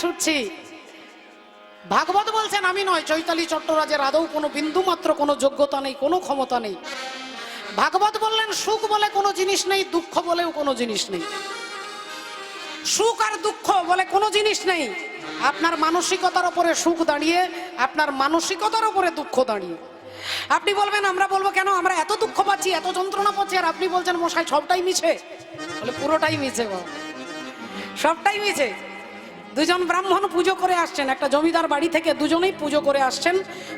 ছুটছি। ভাগবত বলছেন আমি নয়, চৈতালি চট্টরাজের আদৌ কোনো বিন্দু মাত্র কোনো যোগ্যতা নেই, কোনো ক্ষমতা নেই। ভাগবত বললেন সুখ বলে কোনো জিনিস নেই, দুঃখ বলেও কোনো জিনিস নেই। সুখ আর দুঃখ বলে কোনো জিনিস নেই। আপনার মানসিকতার উপরে সুখ দাঁড়িয়ে, আপনার মানসিকতার উপরে দুঃখ দাঁড়িয়ে। আপনি বলবেন, আমরা বলবো কেন আমরা এত দুঃখ পাচ্ছি, এত যন্ত্রণা পাচ্ছি, আর আপনি বলছেন মশাই সবটাই মিছে। বলে পুরোটাই মিছে বাবা, সবটাই মিছে। দুজন ব্রাহ্মণ পুজো করে আসছেন, একটা জমিদার বাড়ি থেকে দুজনেই পুজো করে আসছেন।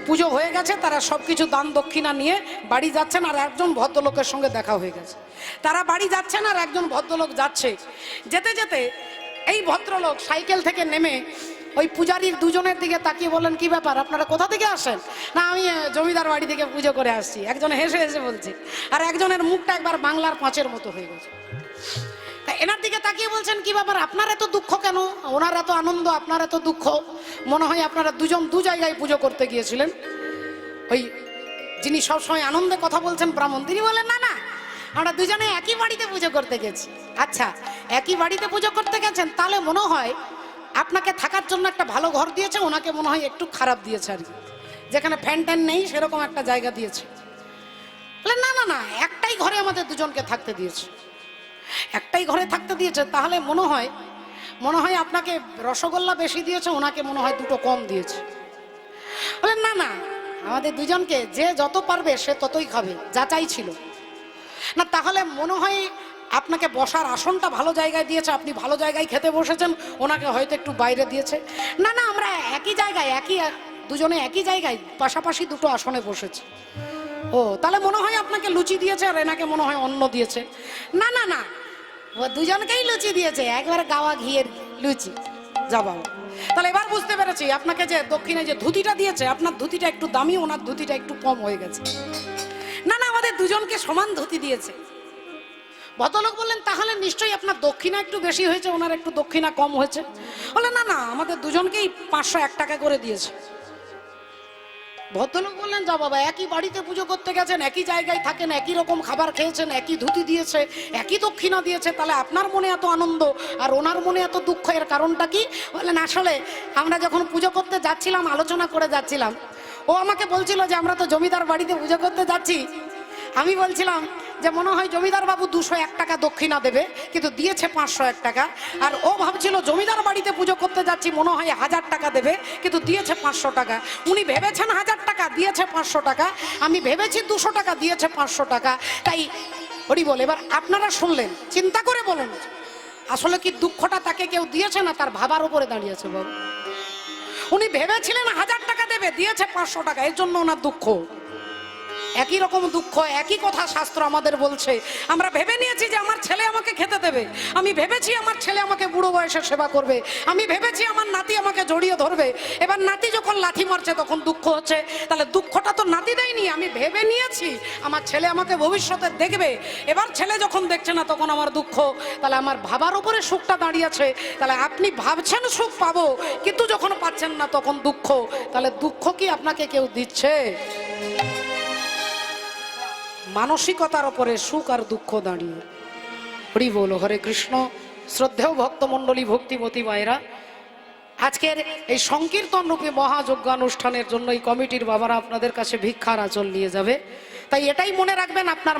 পুজো হয়ে গেছে, তারা সবকিছু দান দক্ষিণা নিয়ে বাড়ি যাচ্ছেন, আর একজন ভদ্রলোকের সঙ্গে দেখা হয়ে গেছে। তারা বাড়ি যাচ্ছেন আর একজন ভদ্রলোক যাচ্ছে। যেতে যেতে এই ভদ্রলোক সাইকেল থেকে নেমে ওই পূজারীর দুজনের দিকে তাকিয়ে বললেন, কি ব্যাপার, আপনারা কোথা থেকে আসেন? না, আমি জমিদার বাড়ি থেকে পুজো করে আসছি। একজন হেসে হেসে বলছে, আর একজনের মুখটা একবার বাংলার পাঁচের মতো হয়ে গেছে। এনার দিকে তাকিয়ে বলছেন, কি ব্যাপার, আপনার এত দুঃখ কেন? ওনার এত আনন্দ, আপনার এত দুঃখ। মনে হয় আপনারা দুজন দু জায়গায় পুজো করতে গিয়েছিলেন। ওই যিনি সবসময় আনন্দে কথা বলছেন ব্রাহ্মণ, তিনি বলেন, না না, আমরা দুজনে একই বাড়িতে পুজো করতে গেছি। আচ্ছা, একই বাড়িতে পুজো করতে গেছেন, তাহলে মনে হয় আপনাকে থাকার জন্য একটা ভালো ঘর দিয়েছে, ওনাকে মনে হয় একটু খারাপ দিয়েছে আর কি, যেখানে ফ্যান ট্যান নেই সেরকম একটা জায়গা দিয়েছে। না না না, একটাই ঘরে আমাদের দুজনকে থাকতে দিয়েছে, একটাই ঘরে থাকতে দিয়েছে। তাহলে মনে হয় আপনাকে রসগোল্লা বেশি দিয়েছে, ওনাকে মনে হয় দুটো কম দিয়েছে। বলে না না, আমাদের দুজনকে যে যত পারবে সে ততই খাবে, যাচাই ছিল না। তাহলে মনে হয় আপনাকে বসার আসনটা ভালো জায়গায় দিয়েছে, আপনি ভালো জায়গায় খেতে বসেছেন, ওনাকে হয়তো একটু বাইরে দিয়েছে। না না, আমরা একই জায়গায়, দুজনে একই জায়গায় পাশাপাশি দুটো আসনে বসেছি। ও, তাহলে মনে হয় আপনাকে লুচি দিয়েছে আর এনাকে মনে হয় অন্ন দিয়েছে। না না না, ও দুজনকেই লুচি দিয়েছে, একবার গাওয়া ঘিয়ের লুচি। যাবা, তাহলে এবার বুঝতে পেরেছি আপনাকে যে দক্ষিণে যে ধুতিটা দিয়েছে, আপনার ধুতিটা একটু দামি, ওনার ধুতিটা একটু কম হয়ে গেছে। না না, আমাদের দুজনকে সমান ধুতি দিয়েছে। ভদ্রলোক বললেন, তাহলে নিশ্চয়ই আপনার দক্ষিণা একটু বেশি হয়েছে, ওনার একটু দক্ষিণা কম হয়েছে। বলে না না, আমাদের দুজনকেই 501 টাকা করে দিয়েছে। ভদ্রলোক বললেন, যা বাবা, একই বাড়িতে পুজো করতে গেছেন, একই জায়গায় থাকেন, একই রকম খাবার খেয়েছেন, একই ধুতি দিয়েছে, একই দক্ষিণা দিয়েছে, তাহলে আপনার মনে এত আনন্দ আর ওনার মনে এত দুঃখ, এর কারণটা কি? বললেন, আসলে আমরা যখন পুজো করতে যাচ্ছিলাম, আলোচনা করে যাচ্ছিলাম, ও আমাকে বলছিল যে আমরা তো জমিদার বাড়িতে পুজো করতে যাচ্ছি। আমি বলছিলাম যে মনে হয় জমিদার বাবু 201 টাকা দক্ষিণা দেবে, কিন্তু দিয়েছে 501 টাকা। আর ও ভাবছিল জমিদার বাড়িতে পুজো করতে যাচ্ছি, মনে হয় 1000 টাকা দেবে, কিন্তু দিয়েছে 500 টাকা। উনি ভেবেছেন 1000 টাকা, দিয়েছে 500 টাকা। আমি ভেবেছি 200 টাকা, দিয়েছে 500 টাকা। তাই হরি বল, এবার আপনারা শুনলেন, চিন্তা করে বলুন, আসলে কি দুঃখটা তাকে কেউ দিয়েছে না তার ভাবার উপরে দাঁড়িয়েছে? বাবু, উনি ভেবেছিলেন 1000 টাকা দেবে, দিয়েছে 500 টাকা, এর জন্য ওনার দুঃখ। একই রকম দুঃখ, একই কথা শাস্ত্র আমাদের বলছে। আমরা ভেবে নিয়েছি যে আমার ছেলে আমাকে খেতে দেবে, আমি ভেবেছি আমার ছেলে আমাকে বুড়ো বয়সে সেবা করবে, আমি ভেবেছি আমার নাতি আমাকে জড়িয়ে ধরবে। এবার নাতি যখন লাথি মারছে তখন দুঃখ হচ্ছে। তাহলে দুঃখটা তো নাতি দেয়নি, আমি ভেবে নিয়েছি আমার ছেলে আমাকে ভবিষ্যতে দেখবে। এবার ছেলে যখন দেখছে না তখন আমার দুঃখ। তাহলে আমার ভাবার উপরে সুখটা দাঁড়িয়েছে। তাহলে আপনি ভাবছেন সুখ পাবো, কিন্তু যখন পাচ্ছেন না তখন দুঃখ। তাহলে দুঃখ কি আপনাকে কেউ দিচ্ছে? মানসিকতার উপরে সুখ আর দুঃখ দাঁড়িয়ে। হরি বল, হরে কৃষ্ণ। শ্রদ্ধেয় ভক্তমণ্ডলী, ভক্তিমতী মায়েরা, আজকের এই সংকীর্তন রূপে মহাযজ্ঞানুষ্ঠানের জন্য এই কমিটির বাবারা আপনাদের কাছে ভিক্ষার আঁচল নিয়ে যাবে। তাই এটাই মনে রাখবেন, আপনার